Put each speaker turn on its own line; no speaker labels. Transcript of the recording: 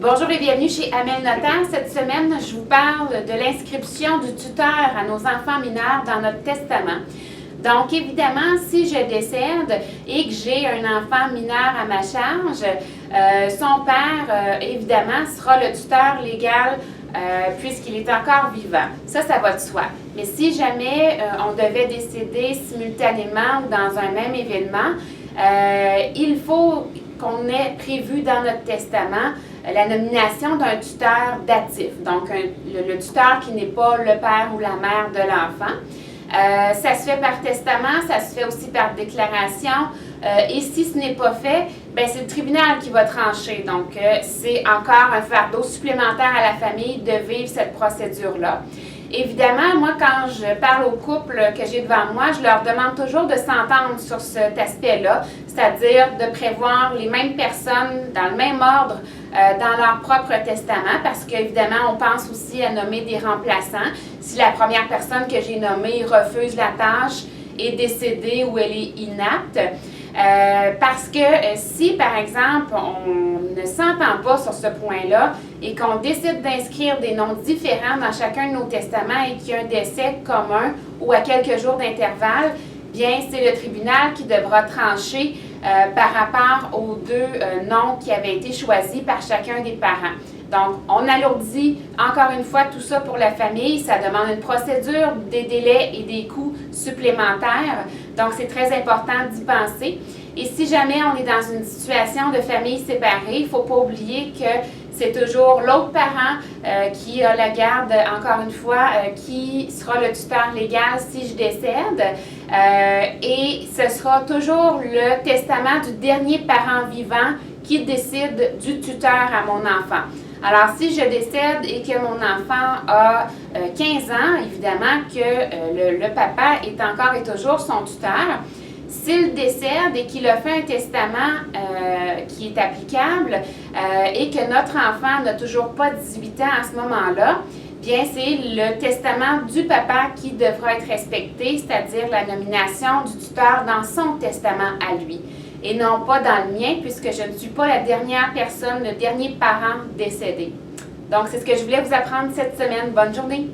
Bonjour et bienvenue chez Amel Notaire. Cette semaine, je vous parle de l'inscription du tuteur à nos enfants mineurs dans notre testament. Donc, évidemment, si je décède et que j'ai un enfant mineur à ma charge, son père, évidemment, sera le tuteur légal puisqu'il est encore vivant. Ça va de soi. Mais si jamais on devait décéder simultanément ou dans un même événement, il faut qu'on ait prévu dans notre testament la nomination d'un tuteur datif, donc le tuteur qui n'est pas le père ou la mère de l'enfant. Ça se fait par testament, ça se fait aussi par déclaration. Et si ce n'est pas fait, ben c'est le tribunal qui va trancher. Donc, c'est encore un fardeau supplémentaire à la famille de vivre cette procédure-là. Évidemment, moi, quand je parle aux couples que j'ai devant moi, je leur demande toujours de s'entendre sur cet aspect-là, c'est-à-dire de prévoir les mêmes personnes dans le même ordre dans leur propre testament, parce qu'évidemment, on pense aussi à nommer des remplaçants. Si la première personne que j'ai nommée refuse la tâche, est décédée ou elle est inapte, parce que si, par exemple, on ne s'entend pas sur ce point-là et qu'on décide d'inscrire des noms différents dans chacun de nos testaments et qu'il y a un décès commun ou à quelques jours d'intervalle, bien, c'est le tribunal qui devra trancher par rapport aux deux noms qui avaient été choisis par chacun des parents. Donc, on alourdit encore une fois tout ça pour la famille. Ça demande une procédure, des délais et des coûts supplémentaires. Donc, c'est très important d'y penser. Et si jamais on est dans une situation de famille séparée, il ne faut pas oublier que c'est toujours l'autre parent qui a la garde, encore une fois, qui sera le tuteur légal si je décède. Et ce sera toujours le testament du dernier parent vivant qui décide du tuteur à mon enfant. Alors, si je décède et que mon enfant a 15 ans, évidemment que le papa est encore et toujours son tuteur. S'il décède et qu'il a fait un testament qui est applicable et que notre enfant n'a toujours pas 18 ans à ce moment-là, bien, c'est le testament du papa qui devra être respecté, c'est-à-dire la nomination du tuteur dans son testament à lui, et non pas dans le mien, puisque je ne suis pas la dernière personne, le dernier parent décédé. Donc, c'est ce que je voulais vous apprendre cette semaine. Bonne journée!